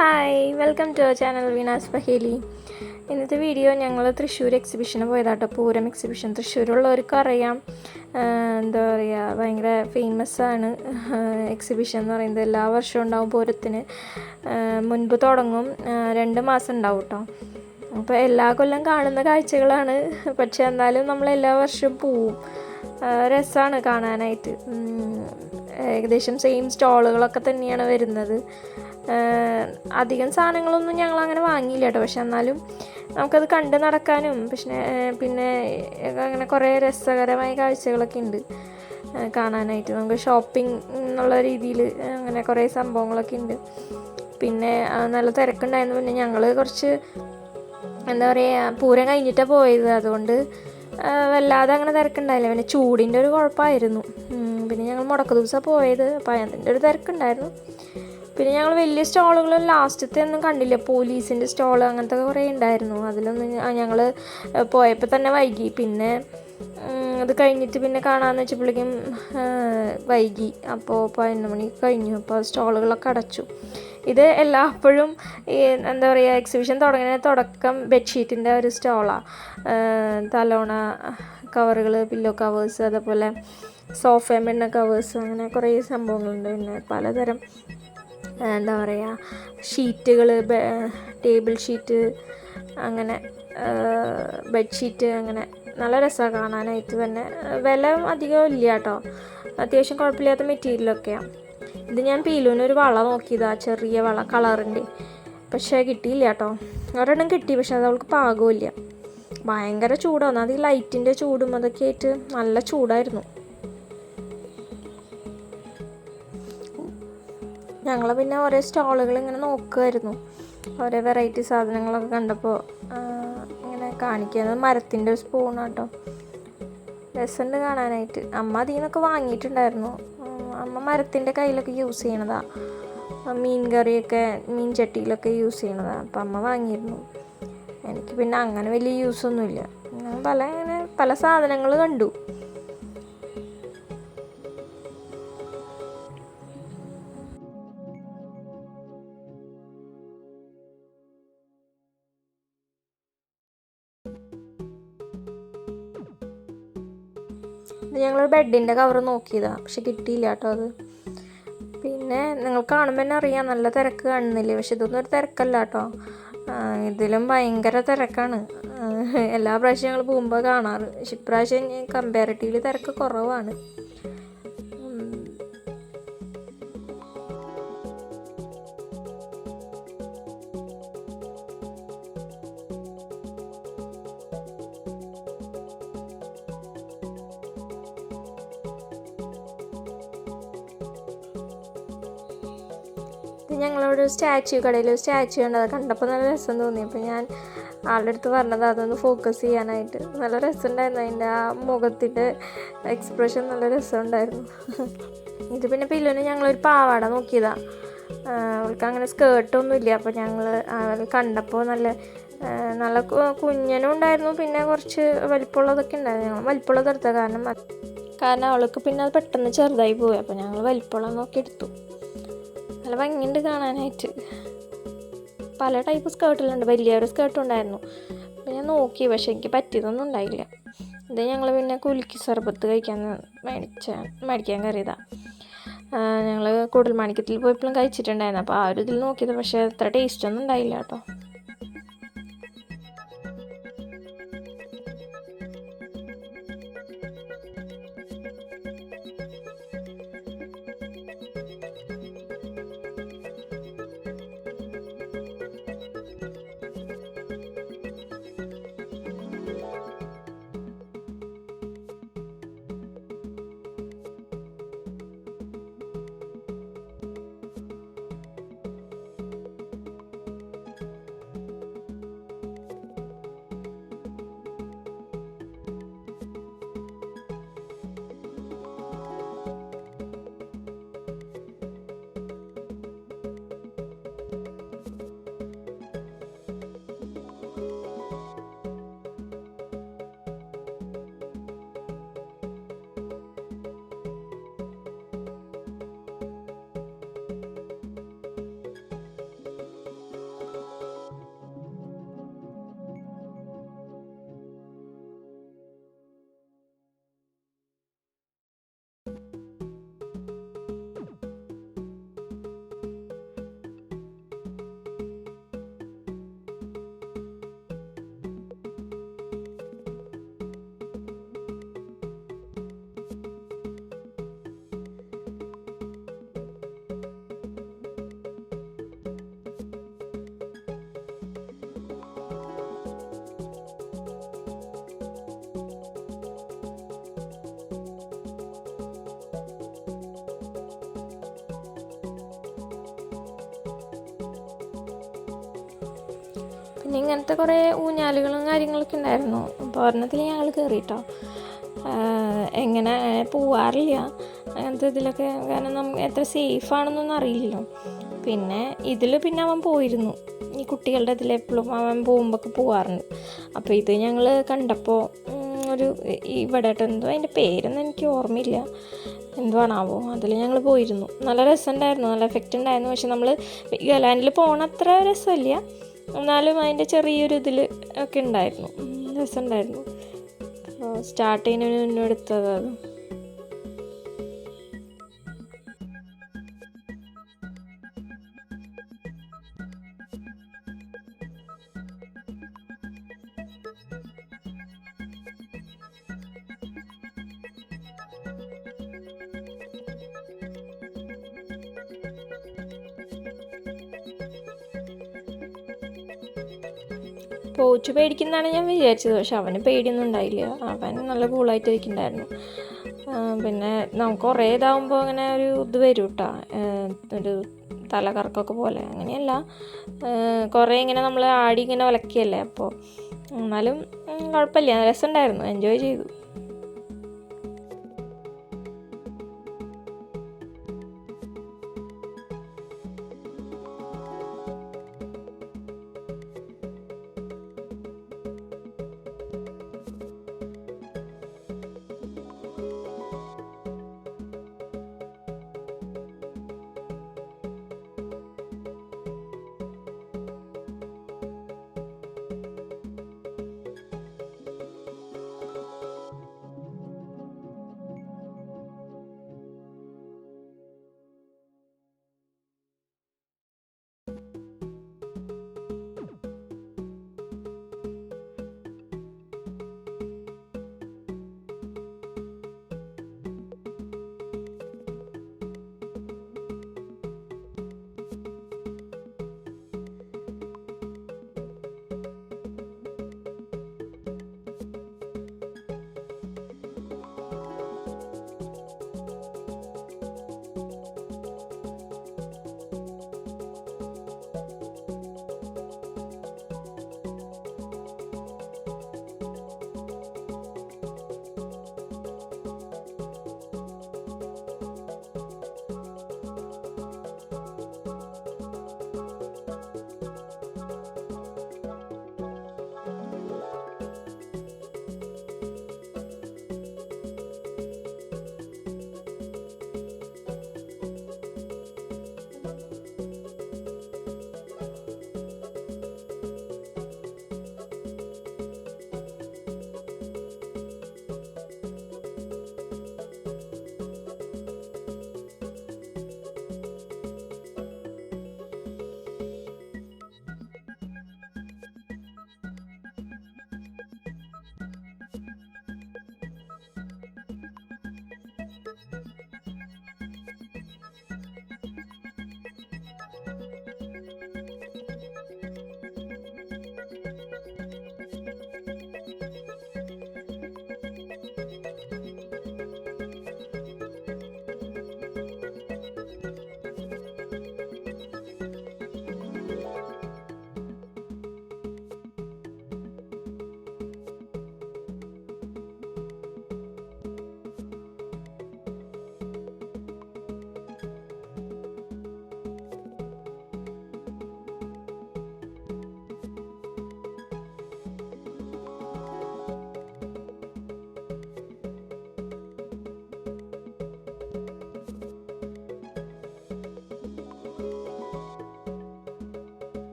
Hi welcome to our channel Veena's Paheli. ഇന്നത്തെ video ഞങ്ങൾ തൃശ്ശൂർ എക്സിബിഷന് പോയതാട്ടോ. പൂരം എക്സിബിഷൻ തൃശ്ശൂരുള്ളവർക്ക് അറിയാം. എന്താ പറയുക, ഭയങ്കര ഫേമസ് ആണ് എക്സിബിഷൻ എന്ന് പറയുന്നത്. എല്ലാ വർഷവും ഉണ്ടാവും പൂരത്തിന്. മുൻപ് തുടങ്ങും, 2 മാസം ഉണ്ടാവും കേട്ടോ. അപ്പോൾ എല്ലാ കൊല്ലം കാണുന്ന കാഴ്ചകളാണ്. പക്ഷെ എന്നാലും നമ്മൾ എല്ലാ വർഷവും പോവും. രസമാണ് കാണാനായിട്ട്. ഏകദേശം സെയിം സ്റ്റോളുകളൊക്കെ തന്നെയാണ് വരുന്നത്. അധികം സാധനങ്ങളൊന്നും ഞങ്ങളങ്ങനെ വാങ്ങിയില്ല കേട്ടോ. പക്ഷെ എന്നാലും നമുക്കത് കണ്ട് നടക്കാനും പിന്നെ അങ്ങനെ കുറേ രസകരമായ കാഴ്ചകളൊക്കെ ഉണ്ട് കാണാനായിട്ട്. നമുക്ക് ഷോപ്പിംഗ് എന്നുള്ള രീതിയിൽ അങ്ങനെ കുറേ സംഭവങ്ങളൊക്കെ ഉണ്ട്. പിന്നെ നല്ല തിരക്കുണ്ടായിരുന്നു. പിന്നെ ഞങ്ങൾ കുറച്ച് എന്താ പറയുക, പൂരം കഴിഞ്ഞിട്ടാണ് പോയത്. അതുകൊണ്ട് വല്ലാതെ അങ്ങനെ തിരക്കുണ്ടായില്ല. പിന്നെ ചൂടിൻ്റെ ഒരു കുഴപ്പമായിരുന്നു. പിന്നെ ഞങ്ങൾ മുടക്ക ദിവസമാണ് പോയത്, അപ്പോൾ അതിൻ്റെ ഒരു തിരക്കുണ്ടായിരുന്നു. പിന്നെ ഞങ്ങൾ വലിയ സ്റ്റോളുകൾ ലാസ്റ്റത്തെ ഒന്നും കണ്ടില്ല. പോലീസിൻ്റെ സ്റ്റോൾ അങ്ങനത്തെ കുറേ ഉണ്ടായിരുന്നു. അതിലൊന്നും ഞങ്ങൾ പോയപ്പോൾ തന്നെ വൈകി. പിന്നെ അത് കഴിഞ്ഞിട്ട് പിന്നെ കാണാമെന്ന് വെച്ചപ്പോഴേക്കും വൈകി. അപ്പോൾ 11 മണി കഴിഞ്ഞു. അപ്പോൾ സ്റ്റോളുകളൊക്കെ അടച്ചു. ഇത് എല്ലായ്പ്പോഴും ഈ എന്താ പറയുക, എക്സിബിഷൻ തുടക്കം ബെഡ്ഷീറ്റിൻ്റെ ഒരു സ്റ്റോളാണ്. തലോണ കവറുകൾ, പില്ലോ കവേഴ്സ്, അതേപോലെ സോഫ മെണ്ണ കവേഴ്സ്, അങ്ങനെ കുറേ സംഭവങ്ങളുണ്ട്. പിന്നെ പലതരം എന്താ പറയുക ഷീറ്റുകൾ, ടേബിൾ ഷീറ്റ്, അങ്ങനെ ബെഡ്ഷീറ്റ്, അങ്ങനെ നല്ല രസമാണ് കാണാനായിട്ട് തന്നെ. വില അധികം ഇല്ല കേട്ടോ. അത്യാവശ്യം കുഴപ്പമില്ലാത്ത മെറ്റീരിയലൊക്കെയാണ്. ഇത് ഞാൻ പീലുവിനൊരു വള നോക്കിയതാണ്, ചെറിയ വള കളറിൻ്റെ. പക്ഷേ കിട്ടിയില്ല കേട്ടോ. ഒരെണ്ണം കിട്ടി, പക്ഷെ അത് അവൾക്ക് പാകമില്ല. ഭയങ്കര ചൂടാണ്. അത് ഈ ലൈറ്റിൻ്റെ ചൂടും അതൊക്കെ ആയിട്ട് നല്ല ചൂടായിരുന്നു. ഞങ്ങൾ പിന്നെ ഓരോ സ്റ്റോളുകൾ ഇങ്ങനെ നോക്കുമായിരുന്നു. ഓരോ വെറൈറ്റി സാധനങ്ങളൊക്കെ കണ്ടപ്പോൾ ഇങ്ങനെ കാണിക്കുന്നത്. മരത്തിൻ്റെ ഒരു സ്പൂണാട്ടോ. രസമുണ്ട് കാണാനായിട്ട്. അമ്മ അതിൽ നിന്നൊക്കെ വാങ്ങിയിട്ടുണ്ടായിരുന്നു. അമ്മ മരത്തിൻ്റെ കയ്യിലൊക്കെ യൂസ് ചെയ്യണതാണ്. മീൻ കറിയൊക്കെ മീൻ ചട്ടിയിലൊക്കെ യൂസ് ചെയ്യണതാണ്. അപ്പം അമ്മ വാങ്ങിയിരുന്നു. എനിക്ക് പിന്നെ അങ്ങനെ വലിയ യൂസൊന്നുമില്ല. പല സാധനങ്ങൾ കണ്ടു. ഇത് ഞങ്ങളൊരു ബെഡിൻ്റെ കവർ നോക്കിയതാണ്, പക്ഷെ കിട്ടിയില്ല കേട്ടോ അത്. പിന്നെ നിങ്ങൾ കാണുമ്പോൾ തന്നെ അറിയാം, നല്ല തിരക്ക് കാണുന്നില്ലേ. പക്ഷെ ഇതൊന്നും ഒരു തിരക്കല്ല കേട്ടോ. ഇതിലും ഭയങ്കര തിരക്കാണ്. എല്ലാ പ്രാവശ്യം ഞങ്ങൾ പോകുമ്പോൾ കാണാറ്. പക്ഷെ ഇപ്രാവശ്യം കമ്പാരിറ്റീവ്ലി തിരക്ക് കുറവാണ്. ഞങ്ങളവിടെ ഒരു കടയിൽ ഒരു സ്റ്റാച്യു കണ്ടത്. കണ്ടപ്പോൾ നല്ല രസം തോന്നി. അപ്പോൾ ഞാൻ ആളുടെ അടുത്ത് പറഞ്ഞത് അതൊന്ന് ഫോക്കസ് ചെയ്യാനായിട്ട്. നല്ല രസമുണ്ടായിരുന്നു. അതിൻ്റെ ആ മുഖത്തിൻ്റെ എക്സ്പ്രഷൻ നല്ല രസമുണ്ടായിരുന്നു. ഇത് പിന്നെ പില്ലുവിന് ഞങ്ങളൊരു പാവാട നോക്കിയതാണ്. അവൾക്ക് അങ്ങനെ സ്കേർട്ടൊന്നും ഇല്ല. അപ്പോൾ ഞങ്ങൾ കണ്ടപ്പോൾ നല്ല കുഞ്ഞനും ഉണ്ടായിരുന്നു. പിന്നെ കുറച്ച് വലിപ്പമുള്ളതൊക്കെ ഉണ്ടായിരുന്നു. ഞങ്ങൾ വലിപ്പമുള്ളത് എടുത്തത്. കാരണം അവൾക്ക് പിന്നെ അത് പെട്ടെന്ന് ചെറുതായി പോയി. അപ്പോൾ ഞങ്ങൾ വലിപ്പമുള്ളത് നോക്കി എടുത്തു. നല്ല ഭംഗിയുണ്ട് കാണാനായിട്ട്. പല ടൈപ്പ് സ്കേർട്ടിലുണ്ട്. വലിയൊരു സ്കേർട്ടും ഉണ്ടായിരുന്നു. അപ്പോൾ ഞാൻ നോക്കി, പക്ഷേ എനിക്ക് പറ്റിയതൊന്നും ഉണ്ടായില്ല. ഇത് ഞങ്ങൾ പിന്നെ കുലുക്കി സർബത്ത് മേടിക്കാൻ കയറിയതാണ്. ഞങ്ങൾ കൂടൽമാണിക്യത്തിൽ പോയപ്പോഴും കഴിച്ചിട്ടുണ്ടായിരുന്നു. അപ്പോൾ ആ ഒരു ഇതിൽ നോക്കിയത്, പക്ഷേ അത്ര ടേസ്റ്റൊന്നും ഉണ്ടായില്ല കേട്ടോ. പിന്നെ ഇങ്ങനത്തെ കുറേ ഊഞ്ഞാലുകളും കാര്യങ്ങളൊക്കെ ഉണ്ടായിരുന്നു. അപ്പോൾ ഒരെണ്ണത്തിൽ ഞങ്ങൾ കയറിയിട്ടോ. എങ്ങനെ പോവാറില്ല അങ്ങനത്തെ ഇതിലൊക്കെ, കാരണം നമുക്ക് എത്ര സേഫാണെന്നൊന്നും അറിയില്ലല്ലോ. പിന്നെ പിന്നെ അവൻ പോയിരുന്നു, ഈ കുട്ടികളുടെ ഇതിൽ എപ്പോഴും അവൻ പോകുമ്പോഴൊക്കെ പോവാറുണ്ട്. അപ്പോൾ ഇത് ഞങ്ങൾ കണ്ടപ്പോൾ ഒരു ഇവിടെ എന്തോ അതിൻ്റെ പേരൊന്നും എനിക്ക് ഓർമ്മയില്ല, എന്തുവാണാവോ, അതിൽ ഞങ്ങൾ പോയിരുന്നു. നല്ല രസമുണ്ടായിരുന്നു, നല്ല എഫക്റ്റ് ഉണ്ടായിരുന്നു. പക്ഷെ നമ്മൾ ഗലാൻഡിൽ പോകണ അത്ര രസമില്ല, എന്നാലും അതിൻ്റെ ചെറിയൊരു ഇതിൽ ഒക്കെ ഉണ്ടായിരുന്നു, രസമുണ്ടായിരുന്നു. സ്റ്റാർട്ട് ചെയ്യുന്നതിന് മുന്നേ എടുത്തത് അത്. പോച്ച് പേടിക്കുന്നതാണ് ഞാൻ വിചാരിച്ചത്, പക്ഷെ അവന് പേടിയൊന്നും ഉണ്ടായില്ല. അവൻ നല്ല കൂളായിട്ട് ഇരിക്കുന്നുണ്ടായിരുന്നു. പിന്നെ നമുക്ക് കുറേ ഇതാകുമ്പോൾ അങ്ങനെ ഒരു ഇത് വരും കേട്ടോ, ഒരു തലകറക്കൊക്കെ പോലെ. അങ്ങനെയല്ല, കുറേ ഇങ്ങനെ നമ്മൾ ആടി ഇങ്ങനെ ഉലക്കിയല്ലേ, അപ്പോൾ എന്നാലും കുഴപ്പമില്ല, രസമുണ്ടായിരുന്നു, എൻജോയ് ചെയ്തു.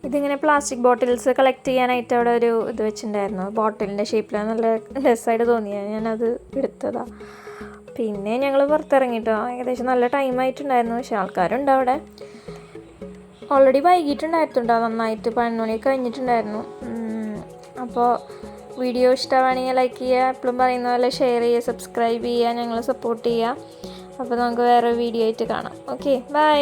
ഇതിങ്ങനെ പ്ലാസ്റ്റിക് ബോട്ടിൽസ് കളക്ട് ചെയ്യാനായിട്ട് അവിടെ ഒരു ഇത് വെച്ചിട്ടുണ്ടായിരുന്നു, ബോട്ടിലിൻ്റെ ഷേപ്പിൽ. നല്ല രസമായിട്ട് തോന്നിയത്, ഞാനത് എടുത്തതാണ്. പിന്നെ ഞങ്ങൾ പുറത്തിറങ്ങിയിട്ടോ, ഏകദേശം നല്ല ടൈമായിട്ടുണ്ടായിരുന്നു, പക്ഷേ ആൾക്കാരുണ്ട് അവിടെ. ഓൾറെഡി വൈകിട്ടുണ്ടായിരുന്നുണ്ടോ, നന്നായിട്ട് 11 മണി കഴിഞ്ഞിട്ടുണ്ടായിരുന്നു. അപ്പോൾ വീഡിയോ ഇഷ്ടമാണെങ്കിൽ ലൈക്ക് ചെയ്യുക, എപ്പോഴും പറയുന്ന പോലെ ഷെയർ ചെയ്യുക, സബ്സ്ക്രൈബ് ചെയ്യുക, ഞങ്ങളെ സപ്പോർട്ട് ചെയ്യുക. അപ്പോൾ നമുക്ക് വേറെ വീഡിയോ ആയിട്ട് കാണാം. Okay, by.